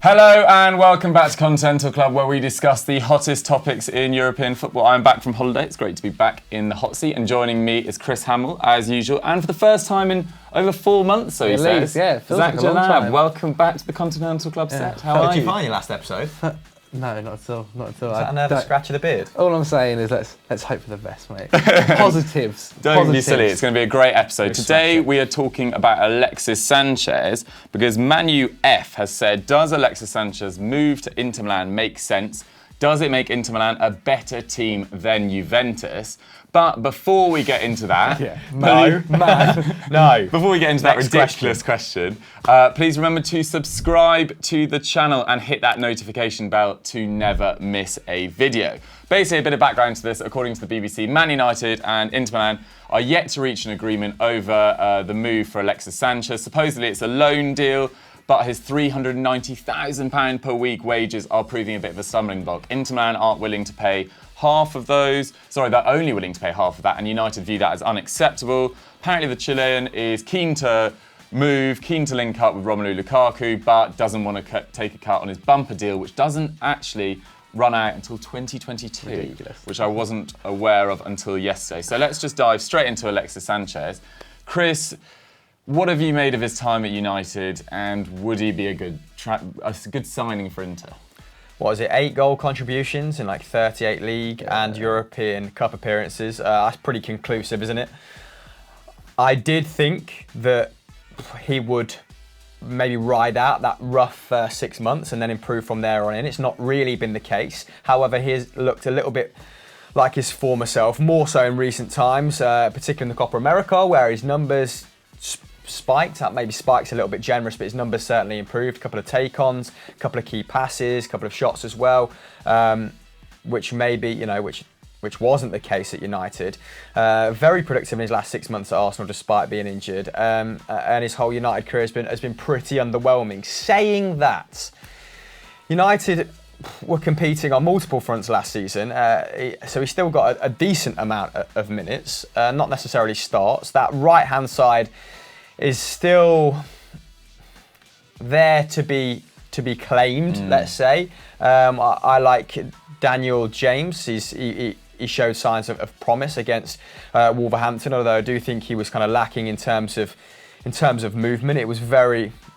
Hello and welcome back to Continental Club, where we discuss the hottest topics in European football. I'm back from holiday. It's great to be back in the hot seat, and joining me is Chris Hamill, as usual, and for the first time in over 4 months, so he says. Yeah, it feels Zach like a long time. welcome back to the Continental Club set. How are you? Did you find your last episode? No, not at all. Not at all. Is that a nervous scratch of the beard? All I'm saying is let's hope for the best, mate. Positives. Don't be silly. It's going to be a great episode. Today we are talking about Alexis Sanchez because Manu F has said, does Alexis Sanchez move to Inter Milan make sense? Does it make Inter Milan a better team than Juventus? But before we get into that, No. Before we get into that ridiculous question, please remember to subscribe to the channel and hit that notification bell to never miss a video. Basically, a bit of background to this. According to the BBC, Man United and Inter Milan are yet to reach an agreement over the move for Alexis Sanchez. Supposedly, it's a loan deal, but his £390,000 per week wages are proving a bit of a stumbling block. Inter Milan aren't willing to pay half of those. Sorry, they're only willing to pay half of that, and United view that as unacceptable. Apparently, the Chilean is keen to link up with Romelu Lukaku, but doesn't want to take a cut on his bumper deal, which doesn't actually run out until 2022, Ridiculous. which I wasn't aware of until yesterday. So let's just dive straight into Alexis Sanchez. Chris, what have you made of his time at United, and would he be a good signing for Inter? What is it, 8 goal contributions in like 38 league and European Cup appearances? That's pretty conclusive, isn't it? I did think that he would maybe ride out that rough first 6 months and then improve from there on in. It's not really been the case. However, he has looked a little bit like his former self, more so in recent times, particularly in the Copa America, where his numbers spiked. That maybe spikes a little bit generous, but his numbers certainly improved. A couple of take-ons, a couple of key passes, a couple of shots as well, which maybe, which wasn't the case at United. Very productive in his last 6 months at Arsenal, despite being injured, and his whole United career has been pretty underwhelming. Saying that, United were competing on multiple fronts last season, so he still got a decent amount of minutes, not necessarily starts. That right-hand side is still there to be claimed, let's say. I like Daniel James. He showed signs of promise against Wolverhampton, although I do think he was kind of lacking in terms of movement. It was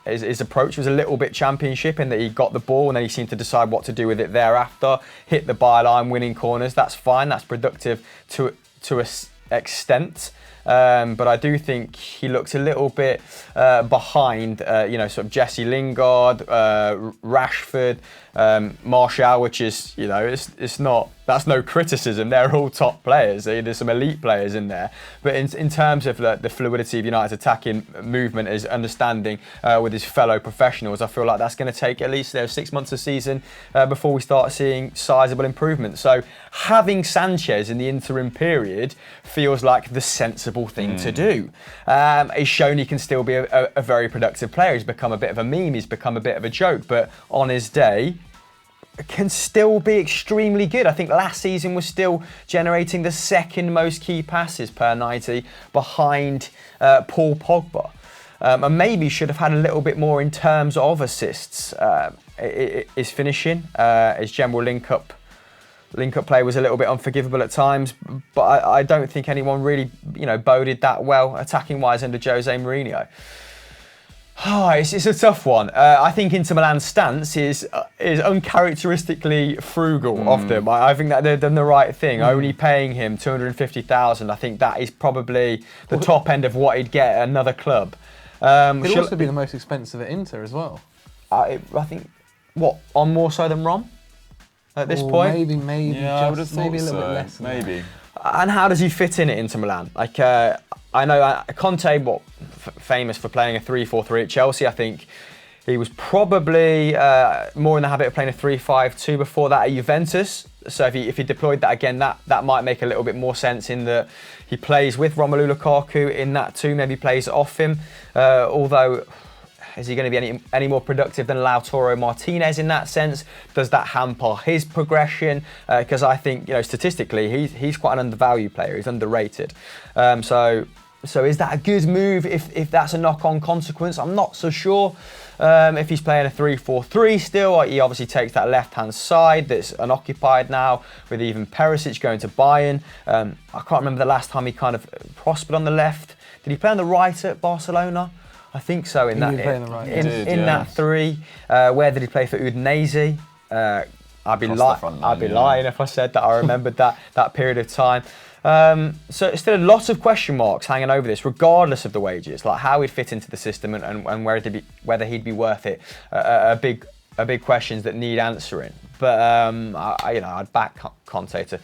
his approach was a little bit Championship in that he got the ball and then he seemed to decide what to do with it thereafter. Hit the byline, winning corners. That's fine. That's productive to an extent. But I do think he looks a little bit behind, sort of Jesse Lingard, Rashford, Martial, which is, that's no criticism. They're all top players. There's some elite players in there. But in terms of the fluidity of United's attacking movement, is understanding with his fellow professionals, I feel like that's going to take at least 6 months of season before we start seeing sizable improvement. So having Sanchez in the interim period feels like the sensible thing to do. He's shown he can still be a very productive player. He's become a bit of a meme. He's become a bit of a joke. But on his day, can still be extremely good. I think last season was still generating the second most key passes per 90 behind Paul Pogba. And maybe should have had a little bit more in terms of assists. His finishing, his general link-up play was a little bit unforgivable at times, but I don't think anyone really, boded that well attacking-wise under Jose Mourinho. It's a tough one. I think Inter Milan's stance is uncharacteristically frugal of them. I think that they've done the right thing, only paying him $250,000. I think that is probably the top end of what he'd get at another club. He'll also be the most expensive at Inter as well. I think, on more so than Rom at this point? Maybe. Yeah, I would have thought maybe a little so. bit less. Maybe. And how does he fit in at Inter Milan? Like, I know Conte, famous for playing a 3-4-3 at Chelsea. I think he was probably more in the habit of playing a 3-5-2 before that at Juventus. So if he deployed that again, that might make a little bit more sense in that he plays with Romelu Lukaku in that too. Maybe plays off him. Although, is he going to be any more productive than Lautaro Martinez in that sense? Does that hamper his progression? Because I think, statistically, he's quite an undervalued player. He's underrated. So So is that a good move if that's a knock-on consequence? I'm not so sure. If he's playing a 3-4-3 still, he obviously takes that left-hand side that's unoccupied now, with even Perisic going to Bayern. I can't remember the last time he kind of prospered on the left. Did he play on the right at Barcelona? I think so. In that three. Where did he play for Udinese? I'd be lying if I said that I remembered that period of time. So it's still a lot of question marks hanging over this, regardless of the wages, like how he'd fit into the system and whether he'd be worth it. Big questions that need answering. But I'd back Conte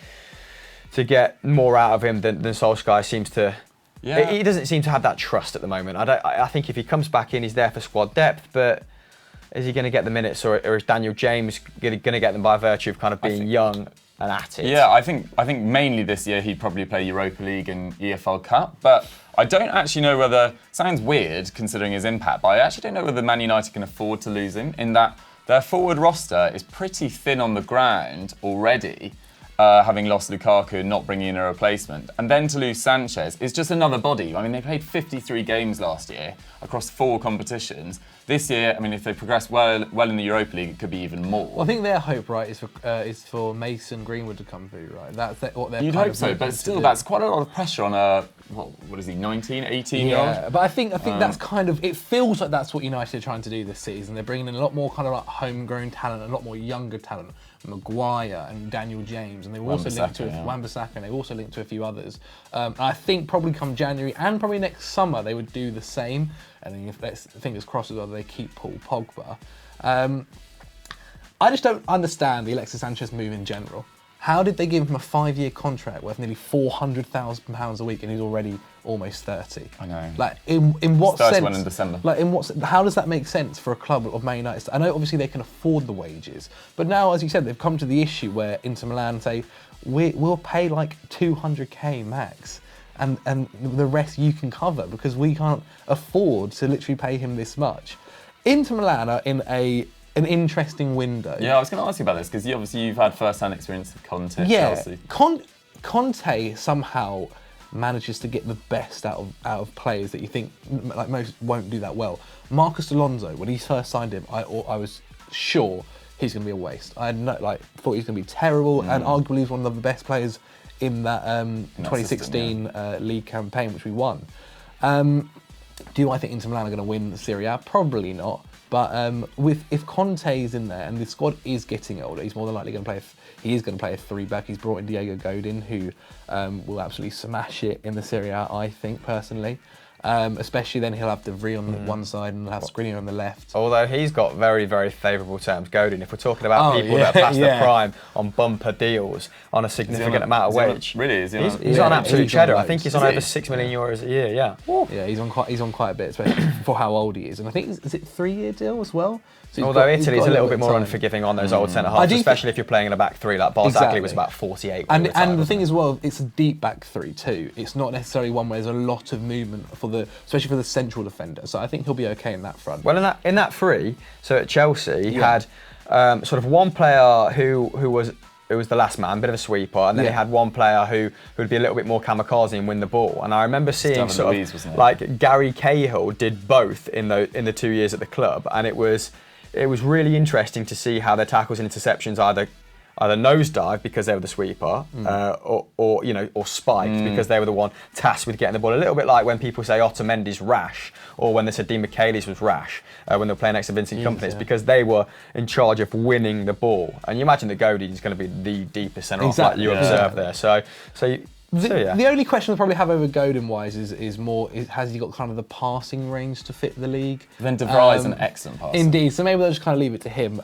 to get more out of him than Solskjaer seems to. Yeah. He doesn't seem to have that trust at the moment. I think if he comes back in, he's there for squad depth, but is he going to get the minutes, or is Daniel James going to get them by virtue of kind of being young and at it? Yeah, I think mainly this year he'd probably play Europa League and EFL Cup, but I don't actually know whether, sounds weird considering his impact, but I actually don't know whether Man United can afford to lose him, in that their forward roster is pretty thin on the ground already, having lost Lukaku and not bringing in a replacement. And then to lose Sanchez is just another body. I mean, they played 53 games last year across 4 competitions. This year, I mean, if they progress well in the Europa League, it could be even more. Well, I think their hope, right, is for Mason Greenwood to come through, right? That's what they're. You'd hope so, but still, that's quite a lot of pressure on a what is he, 19, 18-year-old? Yeah, but I think that's kind of, it feels like that's what United are trying to do this season. They're bringing in a lot more kind of like homegrown talent, a lot more younger talent. Maguire and Daniel James, and they were also linked to Wan-Bissaka, and they also linked to a few others. I think probably come January and probably next summer they would do the same. And then fingers crossed as well, they keep Paul Pogba. I just don't understand the Alexis Sanchez move in general. How did they give him a 5-year contract worth nearly £400,000 a week, and he's already almost 30? I know. Like, in what sense? 31 in December. Like, how does that make sense for a club of Man United? I know obviously they can afford the wages, but now, as you said, they've come to the issue where Inter Milan say, we'll pay like 200k max, and the rest you can cover, because we can't afford to literally pay him this much. Inter Milan are in an interesting window. Yeah, I was going to ask you about this, because you've had first-hand experience with Conte at Chelsea. Conte somehow manages to get the best out of players that you think like most won't do that well. Marcus Alonso, when he first signed him, I was sure he's going to be a waste. I thought he was going to be terrible, and arguably he's one of the best players in that 2016 league campaign, which we won. Do I think Inter Milan are going to win the Serie A? Probably not. But if Conte is in there and the squad is getting older, he's more than likely going to play. He is going to play a 3-back. He's brought in Diego Godin, who will absolutely smash it in the Serie A, I think personally. Especially then he'll have De Vrij on one side and he'll have Skriniar on the left. Although he's got very, very favourable terms, Godin. If we're talking about people that pass the prime on bumper deals on a significant amount of wage. Really? He's on absolute cheddar. I think he's on over €6 million a year, yeah. Yeah, he's on quite a bit, especially for how old he is. And I think, is it a 3-year deal as well? So although Italy's a little bit more unforgiving on those old centre-halves, especially if you're playing in a back three, like Barzagli was about 48. And the thing as well, it's a deep back three too. It's not necessarily one where there's a lot of movement especially for the central defender. So I think he'll be okay in that front. Well, in that three, so at Chelsea, he had sort of one player who was the last man, bit of a sweeper, and then he had one player who would be a little bit more kamikaze and win the ball. And I remember seeing like Gary Cahill did both in the 2 years at the club, and it was really interesting to see how their tackles and interceptions either nosedive because they were the sweeper, or spiked because they were the one tasked with getting the ball. A little bit like when people say Otamendi's rash, or when they said Dean McKaylee's was rash when they were playing next to Vincent Kompany, because they were in charge of winning the ball. And you imagine that Godin is going to be the deepest centre-half like you observe there. The only question I probably have over Godin-wise is has he got kind of the passing range to fit the league? Then De Vrij is an excellent passer. Indeed, so maybe they'll just kind of leave it to him.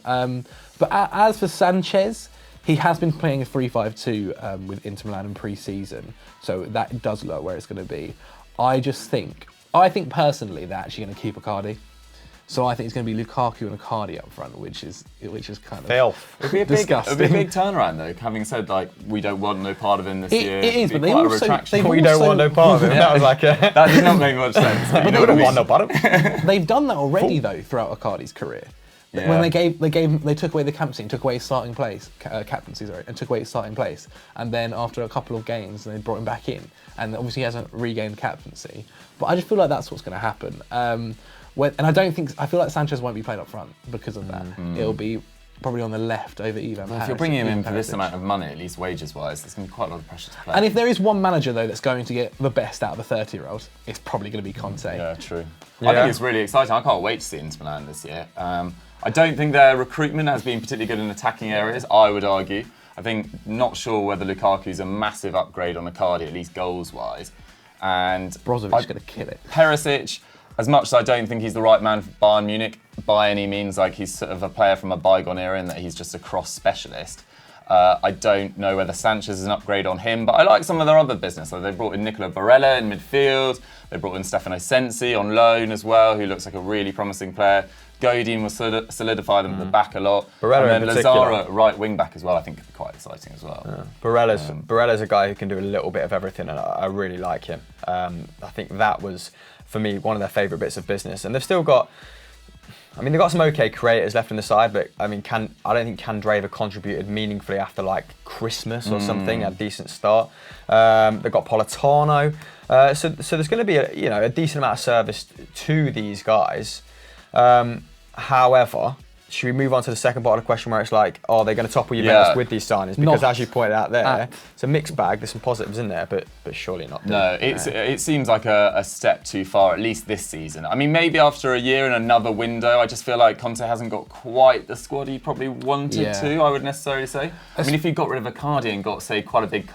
But as for Sanchez, he has been playing a 3-5-2 with Inter Milan in pre-season, so that does look where it's going to be. I think personally they're actually going to keep Icardi. So I think it's going to be Lukaku and Icardi up front, which is kind of disgusting. It'd be a big turnaround though, having said we don't want no part of him this year. It is, but we don't want no part of him. That was that did not make much sense. But they don't want no part of him. They've done that already though throughout Icardi's career. Yeah. When they took away the captaincy, took away his starting place, captaincy, sorry, and took away his starting place, and then after a couple of games, they brought him back in, and obviously he hasn't regained captaincy. But I just feel like that's what's going to happen. And I feel like Sanchez won't be played up front because of that. It'll be probably on the left over Ivan. Well, if you're bringing him in for this amount of money, at least wages-wise, there's going to be quite a lot of pressure to play. And if there is one manager though that's going to get the best out of the 30-year-olds, it's probably going to be Conte. Yeah, true. Yeah. I think it's really exciting. I can't wait to see Inter Milan this year. I don't think their recruitment has been particularly good in attacking areas, I would argue. I think, not sure whether Lukaku's a massive upgrade on Icardi, at least goals-wise. And Brozovic's going to kill it. Perisic, as much as I don't think he's the right man for Bayern Munich by any means, like he's sort of a player from a bygone era in that he's just a cross specialist. I don't know whether Sanchez is an upgrade on him, but I like some of their other business. Like they brought in Nicola Barella in midfield. They brought in Stefano Sensi on loan as well, who looks like a really promising player. Godin will solidify them at the back a lot. Barella and in then particular. Lazaro, right wing back as well, I think could be quite exciting as well. Yeah. Barella's a guy who can do a little bit of everything, and I really like him. I think that was, for me, one of their favourite bits of business. And they've still got, they've got some okay creators left in the side, but I don't think Candreva contributed meaningfully after like Christmas or something, a decent start. They've got Politano. So there's going to be a decent amount of service to these guys. However, should we move on to the second part of the question where it's like, are they going to topple Juventus with these signings? Because as you pointed out there, it's a mixed bag. There's some positives in there, but surely not. No, it seems like a step too far, at least this season. I mean, maybe after a year and another window, I just feel like Conte hasn't got quite the squad he probably wanted to, I would necessarily say. I mean, if he got rid of Icardi and got, say, quite a big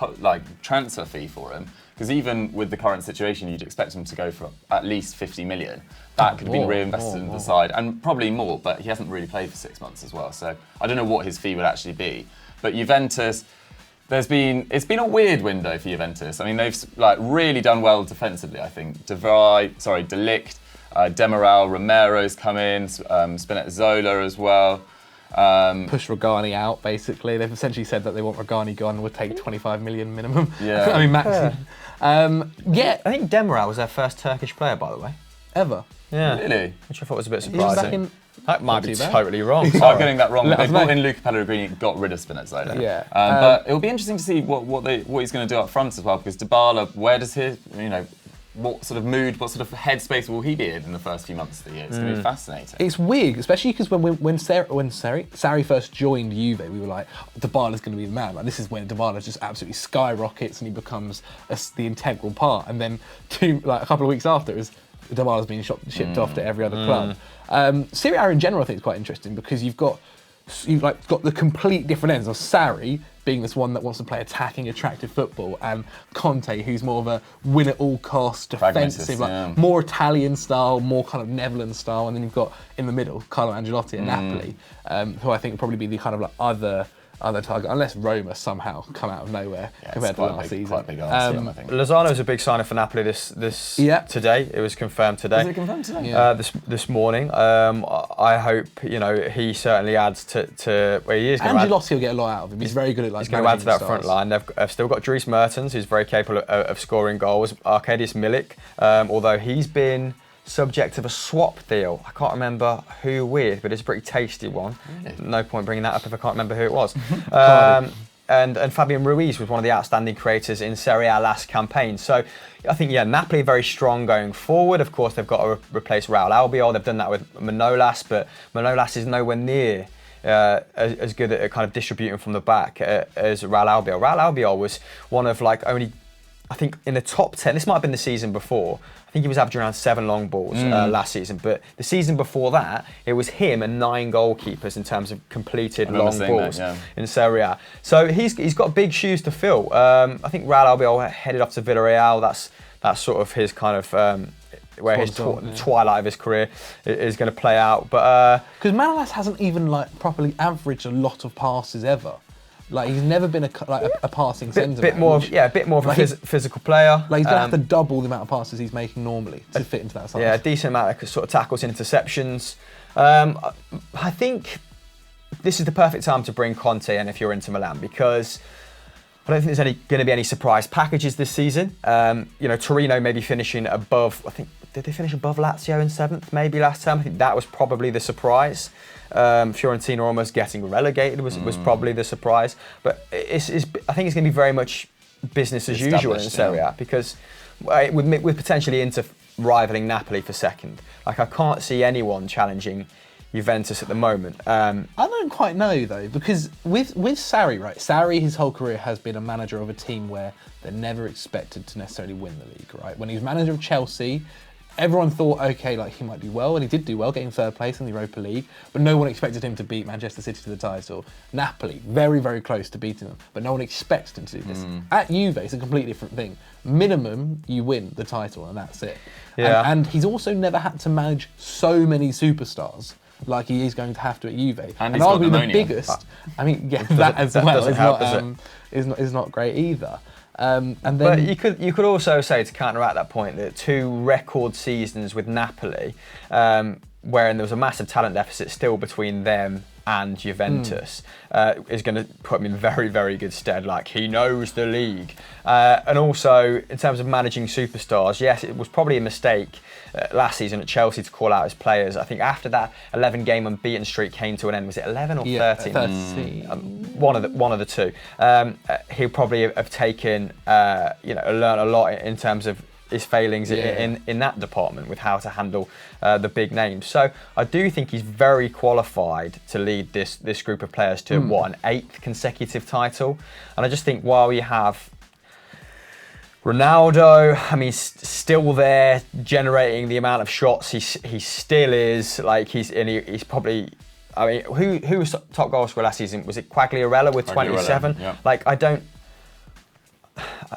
transfer fee for him, because even with the current situation, you'd expect him to go for at least 50 million. That could have been reinvested into the side, and probably more, but he hasn't really played for 6 months as well, so I don't know what his fee would actually be. But Juventus, it's been a weird window for Juventus. I mean, they've really done well defensively, I think. De Ligt, Demiral, Romero's come in, Spinazzola as well. Push Rogani out, basically. They've essentially said that they want Rogani gone, would take 25 million minimum. Yeah. I mean, maximum. I think Demiral was their first Turkish player, by the way. Ever? Yeah. Really? Which I thought was a bit He was back surprising. in... That might be totally wrong. I'm getting that wrong. Let They us brought know. in Luca Pellegrini, got rid of Spinazzola. Yeah. But it'll be interesting to see what he's going to do up front as well, because Dybala, where does his, what sort of mood, what sort of headspace will he be in the first few months of the year? It's going to be fascinating. It's weird, especially because when Sarri first joined Juve, we were like, Dybala's going to be the man. Like, this is when Dybala just absolutely skyrockets and he becomes the integral part. And then a couple of weeks after, Dybala's been shipped off to every other club. Serie A in general, I think, is quite interesting because you've got the complete different ends of Sarri being this one that wants to play attacking, attractive football, and Conte, who's more of a win at all costs, defensive, more Italian style, more kind of Netherlands style, and then you've got in the middle Carlo Ancelotti at Napoli, who I think will probably be the kind of other target, unless Roma somehow come out of nowhere compared to last season. Quite a big answer, I think. Lozano's a big signer for Napoli today. It was confirmed today. Is it confirmed today? This morning. I hope he certainly adds to where he is. Ancelotti will get a lot out of him. He's very good at He's going to add to that front line. They've still got Dries Mertens, who's very capable of scoring goals. Arkadiusz Milik, although he's been subject of a swap deal. I can't remember who with, but it's a pretty tasty one. No point bringing that up if I can't remember who it was. And Fabian Ruiz was one of the outstanding creators in Serie A last campaign. So I think, Napoli are very strong going forward. Of course, they've got to replace Raul Albiol. They've done that with Manolas, but Manolas is nowhere near as good at kind of distributing from the back as Raul Albiol. Raul Albiol was one of only, I think, in the top 10. This might have been the season before. I think he was averaging around 7 long balls last season, but the season before that, it was him and 9 goalkeepers in terms of completed long balls in Serie A. So he's got big shoes to fill. I think Raul Albiol headed off to Villarreal. That's sort of his kind of where his twilight of his career is going to play out. But because Manolas hasn't even properly averaged a lot of passes ever. He's never been a passing centre. A bit more of a physical player. He's going to have to double the amount of passes he's making normally to fit into that size. Yeah, a decent amount of sort of tackles and interceptions. I think this is the perfect time to bring Conte in if you're Inter Milan, because I don't think there's going to be any surprise packages this season. Torino may be finishing above, I think, did they finish above Lazio in 7th maybe last time? I think that was probably the surprise. Fiorentina almost getting relegated was probably the surprise. But I think it's going to be very much business as usual in Serie A, because with potentially Inter rivaling Napoli for 2nd, like I can't see anyone challenging Juventus at the moment. I don't quite know though, because with Sarri, right? Sarri, his whole career has been a manager of a team where they're never expected to necessarily win the league, right? When he was manager of Chelsea, everyone thought, okay, like he might do well, and he did do well, getting 3rd place in the Europa League, but no one expected him to beat Manchester City to the title. Napoli, very, very close to beating them, but no one expected him to do this. At Juve, it's a completely different thing. Minimum, you win the title, and that's it. Yeah. And he's also never had to manage so many superstars like he is going to have to at Juve. And he's got arguably pneumonia. the biggest. I mean, yeah, that as well doesn't help, does it? is not great either. And then, but you could also say, to counteract that point, that 2 record seasons with Napoli, wherein there was a massive talent deficit still between them and Juventus, is going to put him in very, very good stead. Like, he knows the league. And also, in terms of managing superstars, yes, it was probably a mistake last season at Chelsea to call out his players. I think after that 11-game unbeaten streak came to an end, was it 11 or 13? 13. One of the two. He'll probably have taken, learned a lot in terms of his failings in that department with how to handle the big names. So I do think he's very qualified to lead this group of players to an 8th consecutive title. And I just think while we have Ronaldo, I mean, still there, generating the amount of shots he still is. Like he's probably. I mean, who was top goal scorer last season? Was it Quagliarella with 27? Yeah. Like I don't.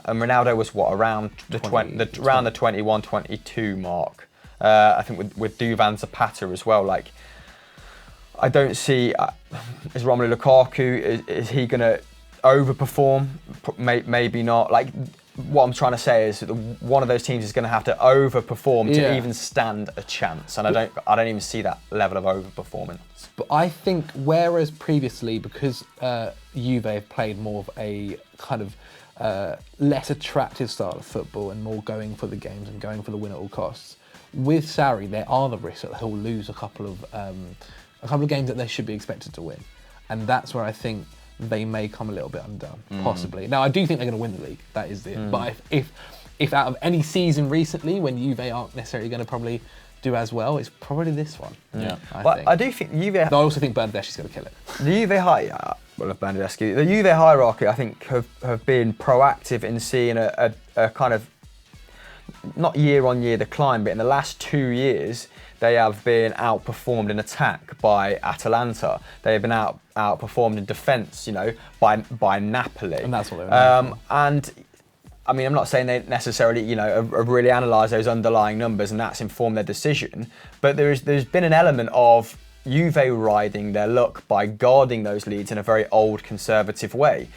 And Ronaldo was what, around the 21, 22 mark. I think with Duvan Zapata as well. Like I don't see. Is Romelu Lukaku? Is he going to overperform? Maybe not. Like. What I'm trying to say is that one of those teams is going to have to overperform to even stand a chance, and I don't even see that level of overperformance. But I think whereas previously, because Juve have played more of a kind of less attractive style of football and more going for the games and going for the win at all costs, with Sarri there are the risks that he'll lose a couple of games that they should be expected to win, and that's where I think they may come a little bit undone, possibly. Now, I do think they're going to win the league. That is it. But if out of any season recently, when Juve aren't necessarily going to probably do as well, it's probably this one. Yeah. I do think Juve. I also think Bernardeschi's going to kill it. The Juve Bernardeschi. The Juve hierarchy, I think, have been proactive in seeing a kind of not year-on-year decline, but in the last 2 years, they have been outperformed in attack by Atalanta. They have been outperformed in defence, by Napoli. And that's what they were. And I mean, I'm not saying they necessarily, have really analysed those underlying numbers and that's informed their decision. But there's been an element of Juve riding their luck by guarding those leads in a very old conservative way.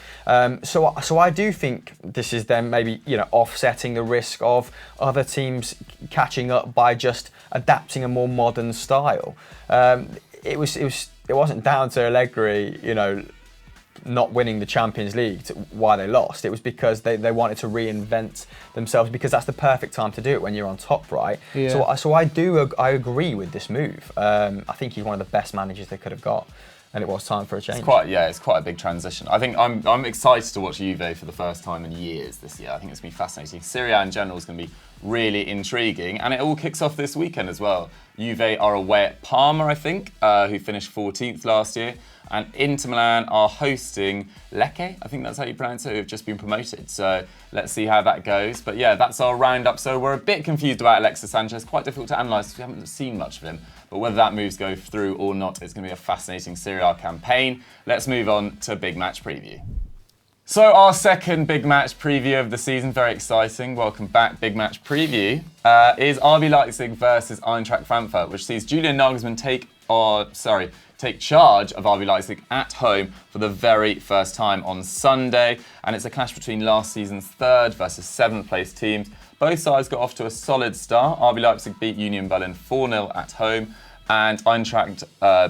So I do think this is them maybe offsetting the risk of other teams catching up by just adapting a more modern style. It wasn't down to Allegri, not winning the Champions League why they lost. It was because they wanted to reinvent themselves, because that's the perfect time to do it when you're on top, right? Yeah. So I agree with this move. I think he's one of the best managers they could have got, and it was time for a change. It's quite a big transition. I think I'm excited to watch Juve for the first time in years this year. I think it's going to be fascinating. Serie A in general is going to be really intriguing, and it all kicks off this weekend as well. Juve are away at Parma, I think, who finished 14th last year. And Inter Milan are hosting Lecce, I think that's how you pronounce it, who have just been promoted. So let's see how that goes. But yeah, that's our roundup. So we're a bit confused about Alexis Sanchez. Quite difficult to analyse because we haven't seen much of him. But whether that moves go through or not, it's going to be a fascinating Serie A campaign. Let's move on to big match preview. So our second big match preview of the season, very exciting. Welcome back. Big match preview is RB Leipzig versus Eintracht Frankfurt, which sees Julian Nagelsmann take charge of RB Leipzig at home for the very first time on Sunday. And it's a clash between last season's 3rd versus 7th place teams. Both sides got off to a solid start. RB Leipzig beat Union Berlin 4-0 at home, and Eintracht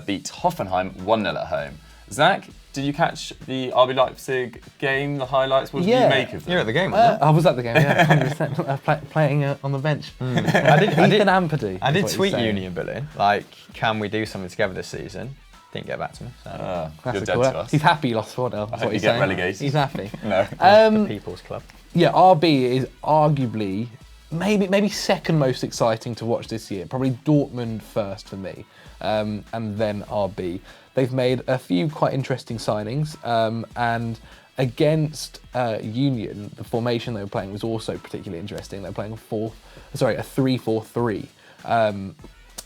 beat Hoffenheim 1-0 at home. Zach, did you catch the RB Leipzig game, the highlights? What did Yeah. you make of them? You're at the game, weren't I was at the game, yeah, 100%. Playing on the bench. I did Ethan Ampadu. I is did what he's tweet saying. Union Berlin, like, can we do something together this season? Didn't get back to me. So. You're That's dead cool. to us. He's happy he lost 4-0. I That's hope what you he's get saying. relegated. He's happy. No. The People's Club. Yeah, RB is arguably maybe second most exciting to watch this year. Probably Dortmund first for me, and then RB. They've made a few quite interesting signings, and against Union, the formation they were playing was also particularly interesting. They were playing a 3-4-3.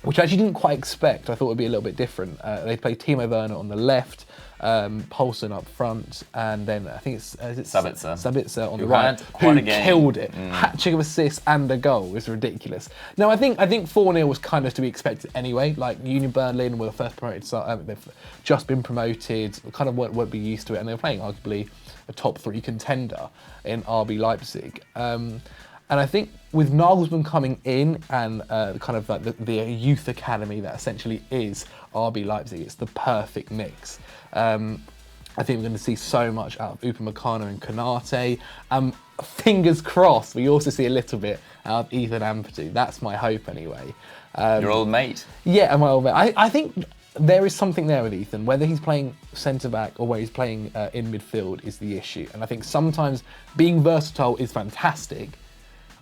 Which I actually didn't quite expect. I thought it would be a little bit different. They played Timo Werner on the left, Poulsen up front, and then I think it's Sabitzer on the right, who killed it. Hat-trick of assists and a goal. It was ridiculous. Now I think 4-0 was kind of to be expected anyway. Like Union Berlin were the first promoted side. They've just been promoted. Kind of won't be used to it, and they were playing arguably a top 3 contender in RB Leipzig. And I think with Nagelsmann coming in and kind of like the youth academy that essentially is RB Leipzig, it's the perfect mix. I think we're going to see so much out of Upamecano and Konate. Fingers crossed, we also see a little bit out of Ethan Ampadu. That's my hope anyway. Your old mate. Yeah, my old mate. I think there is something there with Ethan. Whether he's playing centre-back or whether he's playing in midfield is the issue. And I think sometimes being versatile is fantastic,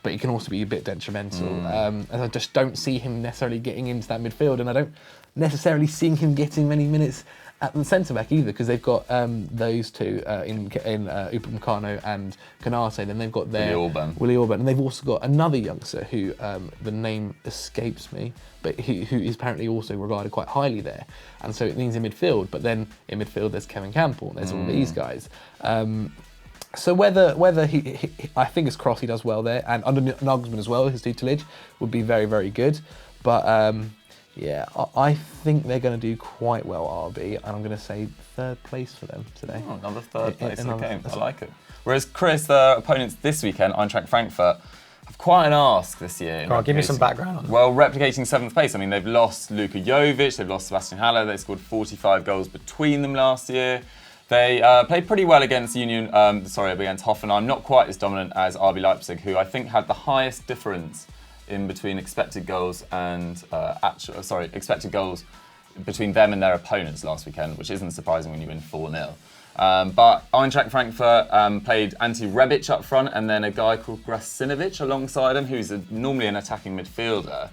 but he can also be a bit detrimental. And I just don't see him necessarily getting into that midfield, and I don't necessarily see him getting many minutes at the centre-back either, because they've got those two in Upamecano and Konate, then they've got their Willy Orban, and they've also got another youngster who the name escapes me, but who is apparently also regarded quite highly there, and so it means in midfield, but then in midfield there's Kevin Campbell, and there's all these guys. So whether he I fingers crossed he does well there, and under Nagelsmann as well, his tutelage would be very, very good. But yeah, I think they're going to do quite well, RB, and I'm going to say 3rd place for them today. Oh, another 3rd place, okay, I like it. Whereas Chris, their opponents this weekend, Eintracht Frankfurt, have quite an ask this year. Come on, give me some background on that. Well, replicating 7th place. I mean, they've lost Luka Jovic, they've lost Sebastian Haller, they scored 45 goals between them last year. They played pretty well against against Hoffenheim, not quite as dominant as RB Leipzig, who I think had the highest difference in between expected goals and expected goals between them and their opponents last weekend, which isn't surprising when you win 4-0. But Eintracht Frankfurt played Ante Rebic up front, and then a guy called Grasinovic alongside him, who's normally an attacking midfielder,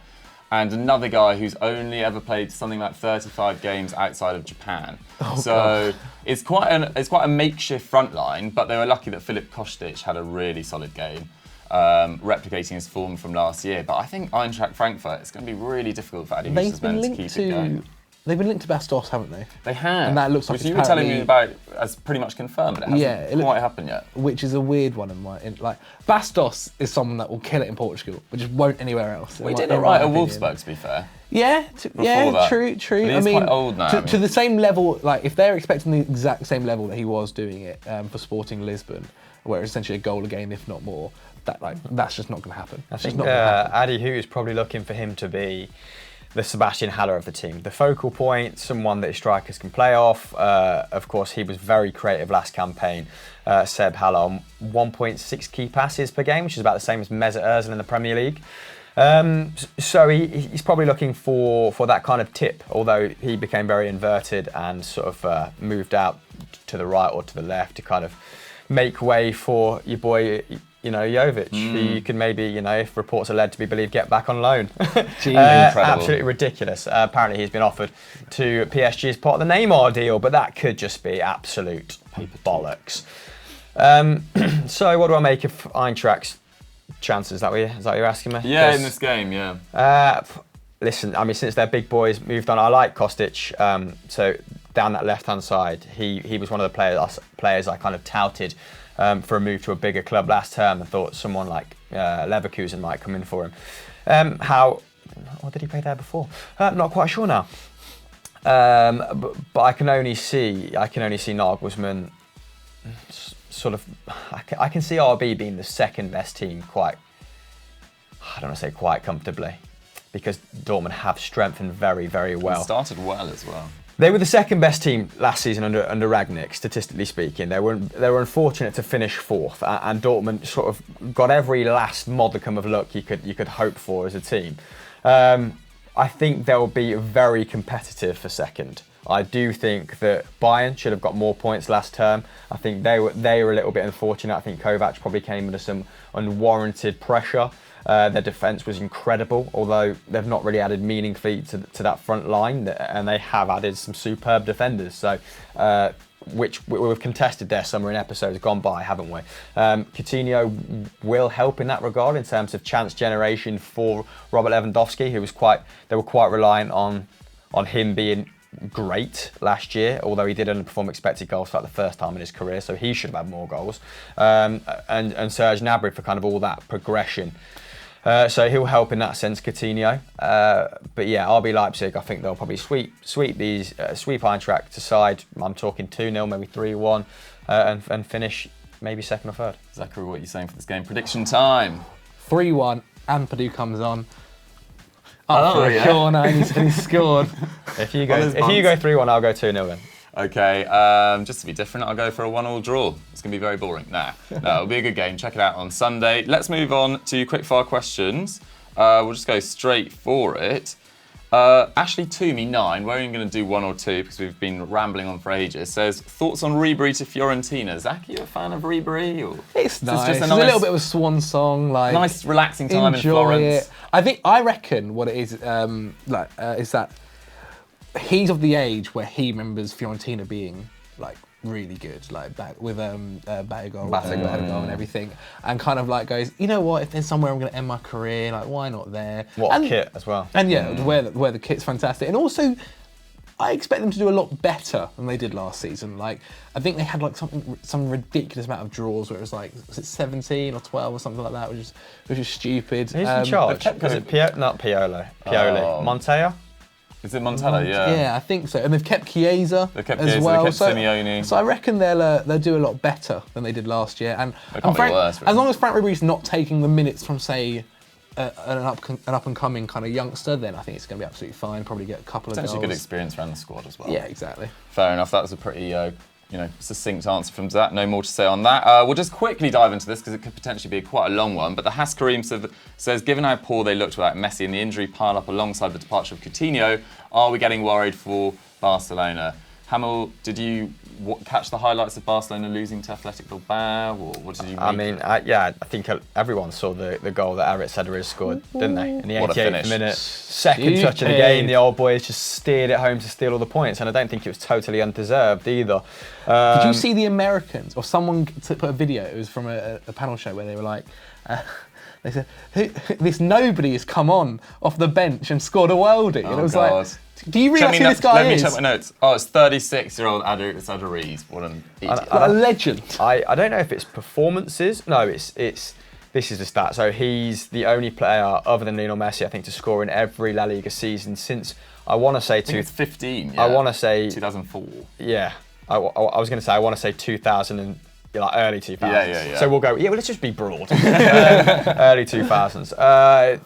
and another guy who's only ever played something like 35 games outside of Japan. God. It's quite a makeshift front line, but they were lucky that Filip Kostic had a really solid game, replicating his form from last year. But I think Eintracht Frankfurt, it's going to be really difficult for Adi Husse's men to keep it going. They've been linked to Bastos, haven't they? They have. And that looks like which you were telling me about as pretty much confirmed, but it hasn't quite happened yet. Which is a weird one Bastos is someone that will kill it in Portugal, but just won't anywhere else. We did it right at Wolfsburg, to be fair. Yeah, true. But he's quite old now. To the same level, like if they're expecting the exact same level that he was doing it for Sporting Lisbon, where it's essentially a goal a game, if not more, that's just not going to happen. I think Adi Hu is probably looking for him to be the Sebastian Haller of the team, the focal point, someone that strikers can play off. Of course, he was very creative last campaign. Seb Haller on 1.6 key passes per game, which is about the same as Mesut Ozil in the Premier League. So he's probably looking for that kind of tip, although he became very inverted and sort of moved out to the right or to the left to kind of make way for your boy, Jovic, who you could maybe, if reports are led to be believed, get back on loan. Incredible. Absolutely ridiculous. Apparently he's been offered to PSG as part of the Neymar deal, but that could just be absolute bollocks. So what do I make of Eintracht's chances? Is that what you're asking me? Yeah, in this game, yeah. Listen, I mean, since their big boys moved on, I like Kostic. So down that left-hand side, he was one of the players I kind of touted for a move to a bigger club last term. I thought someone like Leverkusen might come in for him. What did he play there before? Not quite sure now. But I can only see Nagelsmann sort of. I can see RB being the second best team I don't want to say quite comfortably, because Dortmund have strengthened very, very well. It started well as well. They were the second best team last season under Rangnick, statistically speaking. They were unfortunate to finish fourth, and Dortmund sort of got every last modicum of luck you could hope for as a team. I think they'll be very competitive for second. I do think that Bayern should have got more points last term. I think they were a little bit unfortunate. I think Kovac probably came under some unwarranted pressure. Their defence was incredible, although they've not really added meaningfully to that front line, and they have added some superb defenders. So, which we've contested their summer in episodes gone by, haven't we? Coutinho will help in that regard in terms of chance generation for Robert Lewandowski, they were quite reliant on him being great last year, although he did underperform expected goals for like the first time in his career, so he should have had more goals. And Serge Gnabry for kind of all that progression. So he'll help in that sense, Coutinho. But yeah, RB Leipzig, I think they'll probably sweep Eintracht aside. I'm talking 2-0, maybe 3-1, and finish maybe second or third. Zachary, what are you saying for this game? Prediction time. 3-1, Ampadu comes on. For a corner, and he scored. If you go 3-1, I'll go 2-0 then. Okay, just to be different, I'll go for a 1-1 draw. It's going to be very boring. No, it'll be a good game. Check it out on Sunday. Let's move on to quickfire questions. We'll just go straight for it. Ashley Toomey 9, we're only going to do 1 or 2 because we've been rambling on for ages, says, thoughts on Ribery to Fiorentina. Zach, are you a fan of Ribery? Or? It's nice. It's a little bit of a swan song. Like, nice, relaxing time in Florence. I reckon what it is, is that he's of the age where he remembers Fiorentina being like really good, like back with Batagol and everything, and kind of like goes, you know what, if there's somewhere I'm going to end my career, like why not there? What a kit as well. And yeah, where the kit's fantastic, and also I expect them to do a lot better than they did last season. Like I think they had like some ridiculous amount of draws where it was like, was it 17 or 12 or something like that, which is stupid. Who's in charge? Was it not Pioli? Montella? Is it Montella? Yeah, I think so. And they've kept Chiesa as well. They've kept Simeone. So I reckon they'll do a lot better than they did last year. And worse, as long as Frank Ribery's not taking the minutes from, say, an up and coming kind of youngster, then I think it's going to be absolutely fine. Probably get a couple of goals. Potentially good experience around the squad as well. Yeah, exactly. Fair enough. That was a pretty succinct answer from Zach. No more to say on that. We'll just quickly dive into this because it could potentially be quite a long one. But the Has Karim says, given how poor they looked without Messi and the injury pile up alongside the departure of Coutinho, are we getting worried for Barcelona? Hamel, did you catch the highlights of Barcelona losing to Athletic Bilbao, or what did you read? I mean, I think everyone saw the goal that Aritz Cedric scored, didn't they? In the 88th minute, second touch of the game, the old boys just steered it home to steal all the points, and I don't think it was totally undeserved either. Did you see the Americans, or someone put a video, it was from a panel show where they were like, they said, this nobody has come on off the bench and scored a worldie. And it was like, do you realise who this guy is? Let me check my notes. Oh, it's 36-year-old Aritz Cedric. What an idiot. A legend. I don't know if it's performances. No, this is the stat. So he's the only player other than Lionel Messi, I think, to score in every La Liga season since, I want to say... it's 15, yeah. I want to say... 2004. Yeah. I was going to say, I want to say 2000 and... like early 2000s. Yeah. So we'll go, well, let's just be broad. Early 2000s.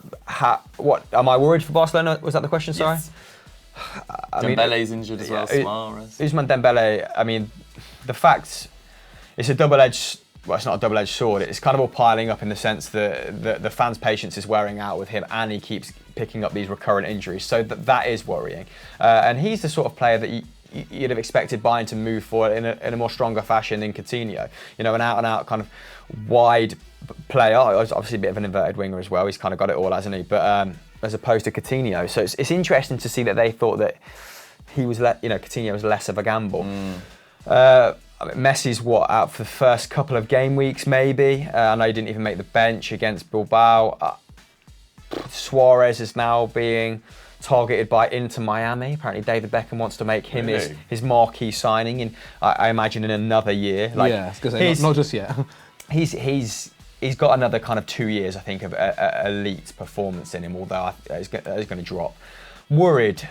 What, am I worried for Barcelona? Was that the question, sorry? Yes. Dembele's injured as well, Suarez. Ousmane Dembele, I mean, the fact, it's a double-edged, well, it's not a double-edged sword, it's kind of all piling up in the sense that the fans' patience is wearing out with him and he keeps picking up these recurrent injuries. So that is worrying. And he's the sort of player that you'd have expected Bayern to move forward in a more stronger fashion than Coutinho. You know, an out-and-out kind of wide player. Obviously a bit of an inverted winger as well. He's kind of got it all, hasn't he? But as opposed to Coutinho. So it's interesting to see that they thought that he was, Coutinho was less of a gamble. I mean, Messi's out for the first couple of game weeks, maybe. I know he didn't even make the bench against Bilbao. Suarez is now being targeted by Inter Miami. Apparently David Beckham wants to make him his marquee signing in, I imagine, in another year. Like, yeah, I was going to say, not just yet. He's got another kind of 2 years, I think, of elite performance in him, although he's going to drop. Worried.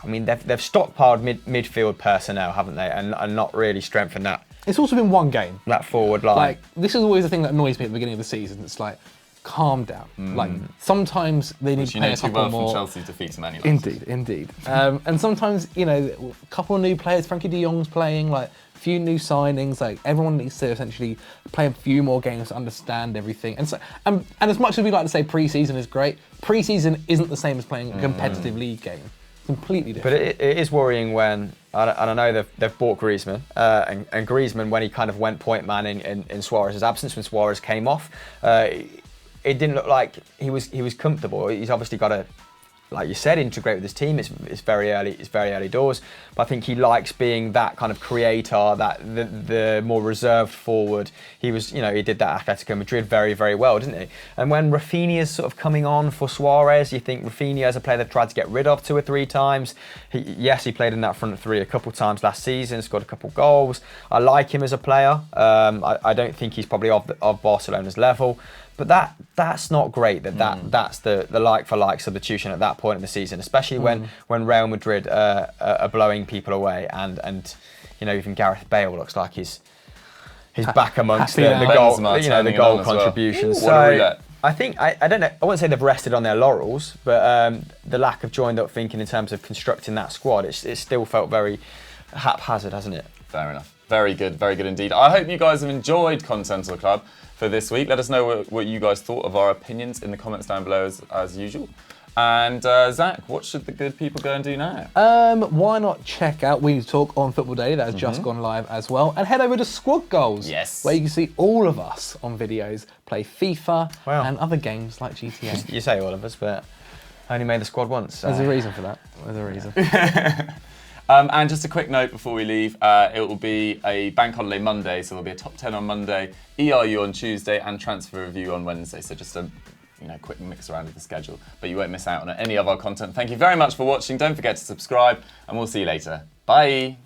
I mean, they've stockpiled midfield personnel, haven't they, and not really strengthened that. It's also been one game. That forward line. Like, this is always the thing that annoys me at the beginning of the season. It's like, calm down. Like sometimes they need Which to you play know a too couple well more. from Chelsea defeating Man United. Indeed. And sometimes, you know, a couple of new players, Frankie de Jong's playing, like a few new signings, like everyone needs to essentially play a few more games to understand everything. And so, and as much as we like to say pre-season is great, pre-season isn't the same as playing a competitive league game. Completely different. But it is worrying when, and I know they've bought Griezmann, and Griezmann, when he kind of went point man in Suarez's absence, when Suarez came off, it didn't look like he was comfortable. He's obviously got to, like you said, integrate with his team. It's very early doors. But I think he likes being that kind of creator, that the more reserved forward. He was, you know, he did that at Atletico Madrid very well, didn't he? And when Rafinha's sort of coming on for Suarez, you think Rafinha as a player they've tried to get rid of 2 or 3 times. He played in that front 3 a couple times last season, scored a couple goals. I like him as a player. I don't think he's probably of Barcelona's level. But that's not great. That's the like for like substitution at that point in the season, especially when Real Madrid are blowing people away, and you know, even Gareth Bale looks like he's back amongst the goal, you know, the goal contributions. Well. So I think I don't know. I wouldn't say they've rested on their laurels, but the lack of joined up thinking in terms of constructing that squad, it still felt very haphazard, hasn't it? Fair enough. Very good indeed. I hope you guys have enjoyed Continental Club for this week. Let us know what you guys thought of our opinions in the comments down below as usual. And Zach, what should the good people go and do now? Why not check out We Need to Talk on Football Daily, that has just gone live as well, and head over to Squad Goals, Yes, where you can see all of us on videos play FIFA and other games like GTA. You say all of us, but I only made the squad once. So. There's a reason for that. There's a reason. And just a quick note before we leave, it will be a bank holiday Monday, so there'll be a top 10 on Monday, ERU on Tuesday, and transfer review on Wednesday. So just a quick mix around of the schedule, but you won't miss out on any of our content. Thank you very much for watching. Don't forget to subscribe, and we'll see you later. Bye.